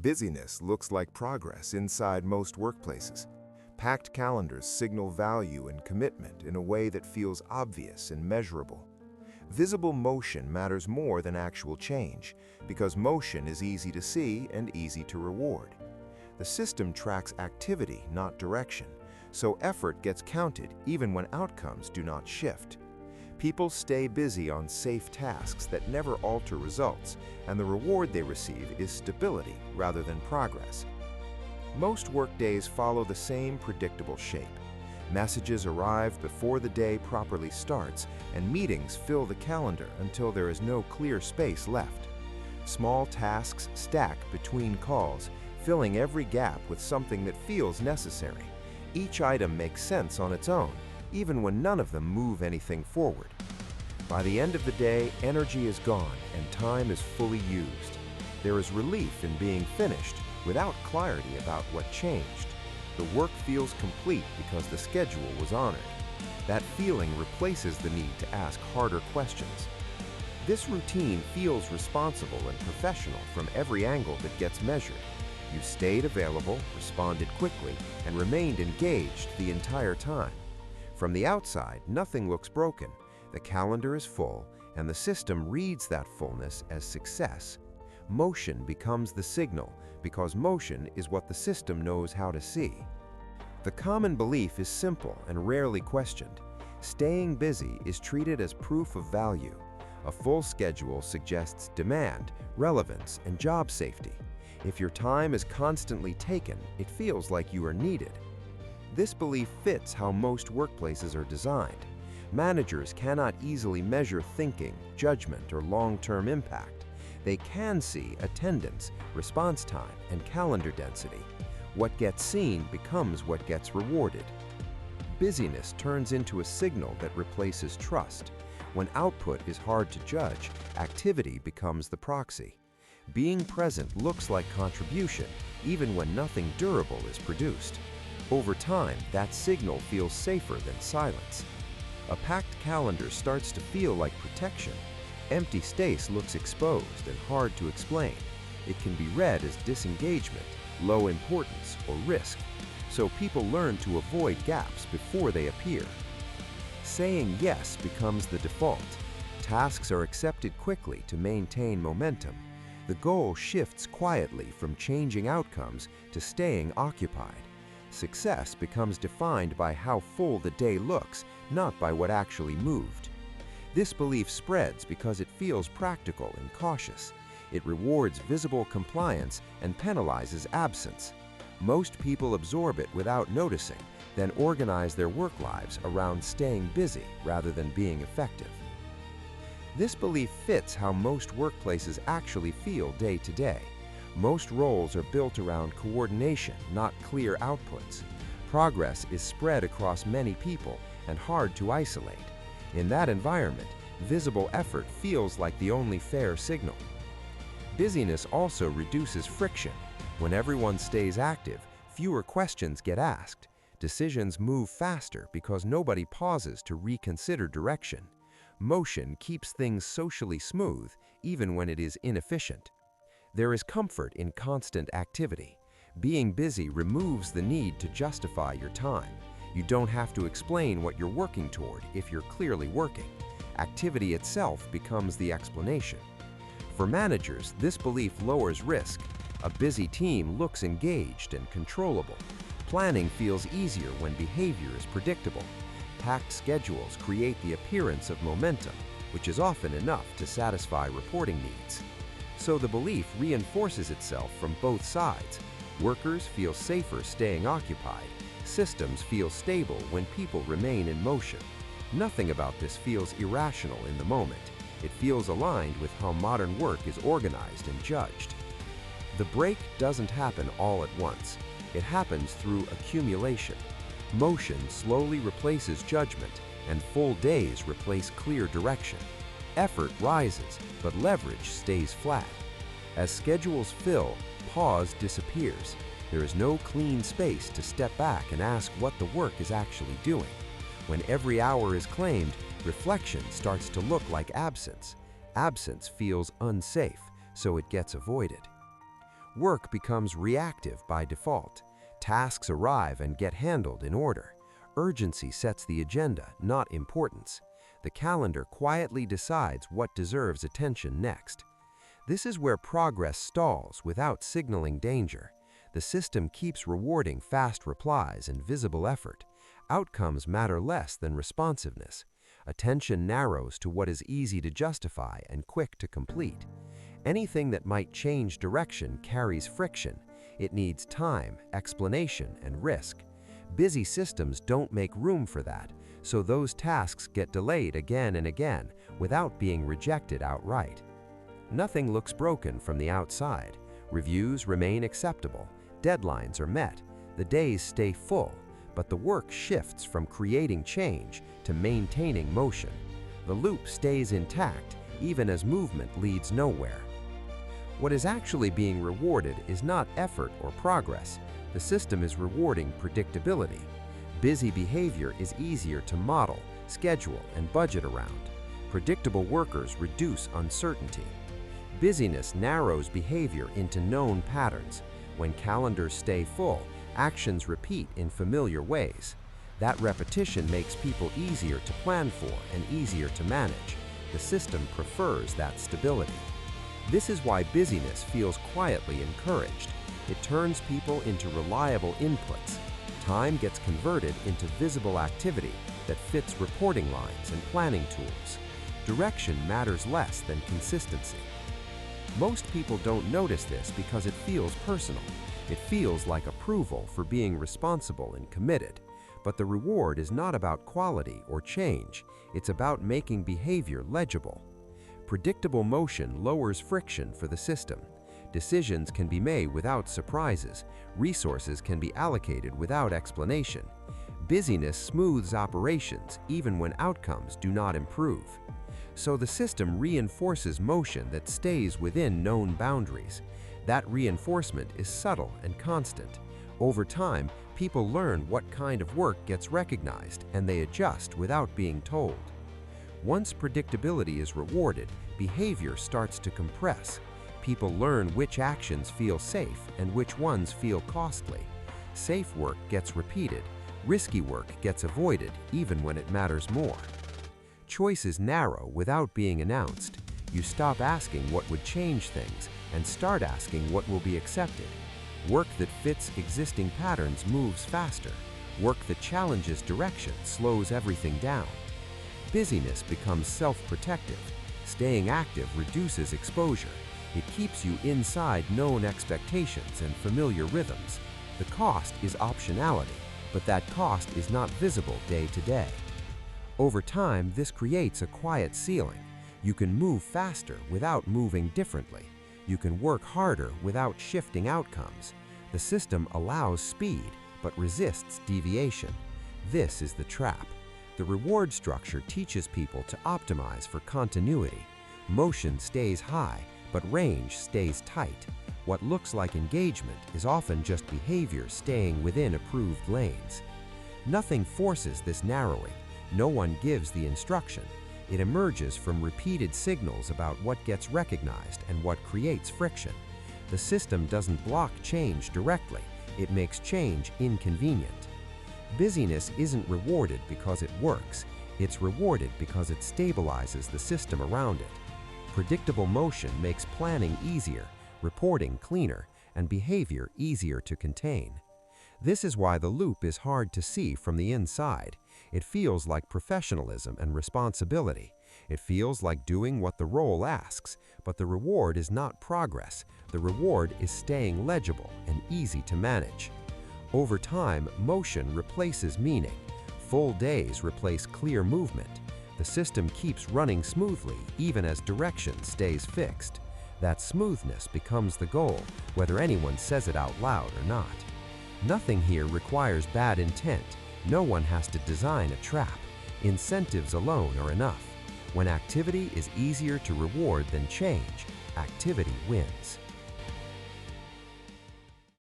Busyness looks like progress inside most workplaces. Packed calendars signal value and commitment in a way that feels obvious and measurable. Visible motion matters more than actual change, because motion is easy to see and easy to reward. The system tracks activity, not direction, so effort gets counted even when outcomes do not shift. People stay busy on safe tasks that never alter results, and the reward they receive is stability rather than progress. Most workdays follow the same predictable shape. Messages arrive before the day properly starts, and meetings fill the calendar until there is no clear space left. Small tasks stack between calls, filling every gap with something that feels necessary. Each item makes sense on its own, even when none of them move anything forward. By the end of the day, energy is gone and time is fully used. There is relief in being finished without clarity about what changed. The work feels complete because the schedule was honored. That feeling replaces the need to ask harder questions. This routine feels responsible and professional from every angle that gets measured. You stayed available, responded quickly, and remained engaged the entire time. From the outside, nothing looks broken. The calendar is full, and the system reads that fullness as success. Motion becomes the signal, because motion is what the system knows how to see. The common belief is simple and rarely questioned. Staying busy is treated as proof of value. A full schedule suggests demand, relevance, and job safety. If your time is constantly taken, it feels like you are needed. This belief fits how most workplaces are designed. Managers cannot easily measure thinking, judgment, or long-term impact. They can see attendance, response time, and calendar density. What gets seen becomes what gets rewarded. Busyness turns into a signal that replaces trust. When output is hard to judge, activity becomes the proxy. Being present looks like contribution, even when nothing durable is produced. Over time, that signal feels safer than silence. A packed calendar starts to feel like protection. Empty space looks exposed and hard to explain. It can be read as disengagement, low importance, or risk, so people learn to avoid gaps before they appear. Saying yes becomes the default. Tasks are accepted quickly to maintain momentum. The goal shifts quietly from changing outcomes to staying occupied. Success becomes defined by how full the day looks, not by what actually moved. This belief spreads because it feels practical and cautious. It rewards visible compliance and penalizes absence. Most people absorb it without noticing, then organize their work lives around staying busy rather than being effective. This belief fits how most workplaces actually feel day to day. Most roles are built around coordination, not clear outputs. Progress is spread across many people and hard to isolate. In that environment, visible effort feels like the only fair signal. Busyness also reduces friction. When everyone stays active, fewer questions get asked. Decisions move faster because nobody pauses to reconsider direction. Motion keeps things socially smooth, even when it is inefficient. There is comfort in constant activity. Being busy removes the need to justify your time. You don't have to explain what you're working toward if you're clearly working. Activity itself becomes the explanation. For managers, this belief lowers risk. A busy team looks engaged and controllable. Planning feels easier when behavior is predictable. Packed schedules create the appearance of momentum, which is often enough to satisfy reporting needs. So the belief reinforces itself from both sides. Workers feel safer staying occupied. Systems feel stable when people remain in motion. Nothing about this feels irrational in the moment. It feels aligned with how modern work is organized and judged. The break doesn't happen all at once. It happens through accumulation. Motion slowly replaces judgment, and full days replace clear direction. Effort rises, but leverage stays flat. As schedules fill, pause disappears. There is no clean space to step back and ask what the work is actually doing. When every hour is claimed, reflection starts to look like absence. Absence feels unsafe, so it gets avoided. Work becomes reactive by default. Tasks arrive and get handled in order. Urgency sets the agenda, not importance. The calendar quietly decides what deserves attention next. This is where progress stalls without signaling danger. The system keeps rewarding fast replies and visible effort. Outcomes matter less than responsiveness. Attention narrows to what is easy to justify and quick to complete. Anything that might change direction carries friction. It needs time, explanation, and risk. Busy systems don't make room for that, so those tasks get delayed again and again without being rejected outright. Nothing looks broken from the outside. Reviews remain acceptable. Deadlines are met. The days stay full, but the work shifts from creating change to maintaining motion. The loop stays intact even as movement leads nowhere. What is actually being rewarded is not effort or progress. The system is rewarding predictability. Busy behavior is easier to model, schedule, and budget around. Predictable workers reduce uncertainty. Busyness narrows behavior into known patterns. When calendars stay full, actions repeat in familiar ways. That repetition makes people easier to plan for and easier to manage. The system prefers that stability. This is why busyness feels quietly encouraged. It turns people into reliable inputs. Time gets converted into visible activity that fits reporting lines and planning tools. Direction matters less than consistency. Most people don't notice this because it feels personal. It feels like approval for being responsible and committed. But the reward is not about quality or change. It's about making behavior legible. Predictable motion lowers friction for the system. Decisions can be made without surprises. Resources can be allocated without explanation. Busyness smooths operations even when outcomes do not improve. So the system reinforces motion that stays within known boundaries. That reinforcement is subtle and constant. Over time, people learn what kind of work gets recognized, and they adjust without being told. Once predictability is rewarded, behavior starts to compress. People learn which actions feel safe and which ones feel costly. Safe work gets repeated. Risky work gets avoided even when it matters more. Choices narrow without being announced. You stop asking what would change things and start asking what will be accepted. Work that fits existing patterns moves faster. Work that challenges direction slows everything down. Busyness becomes self-protective. Staying active reduces exposure. It keeps you inside known expectations and familiar rhythms. The cost is optionality, but that cost is not visible day to day. Over time, this creates a quiet ceiling. You can move faster without moving differently. You can work harder without shifting outcomes. The system allows speed, but resists deviation. This is the trap. The reward structure teaches people to optimize for continuity. Motion stays high, but range stays tight. What looks like engagement is often just behavior staying within approved lanes. Nothing forces this narrowing. No one gives the instruction. It emerges from repeated signals about what gets recognized and what creates friction. The system doesn't block change directly. It makes change inconvenient. Busyness isn't rewarded because it works. It's rewarded because it stabilizes the system around it. Predictable motion makes planning easier, reporting cleaner, and behavior easier to contain. This is why the loop is hard to see from the inside. It feels like professionalism and responsibility. It feels like doing what the role asks, but the reward is not progress. The reward is staying legible and easy to manage. Over time, motion replaces meaning. Full days replace clear movement. The system keeps running smoothly even as direction stays fixed. That smoothness becomes the goal, whether anyone says it out loud or not. Nothing here requires bad intent. No one has to design a trap. Incentives alone are enough. When activity is easier to reward than change, activity wins.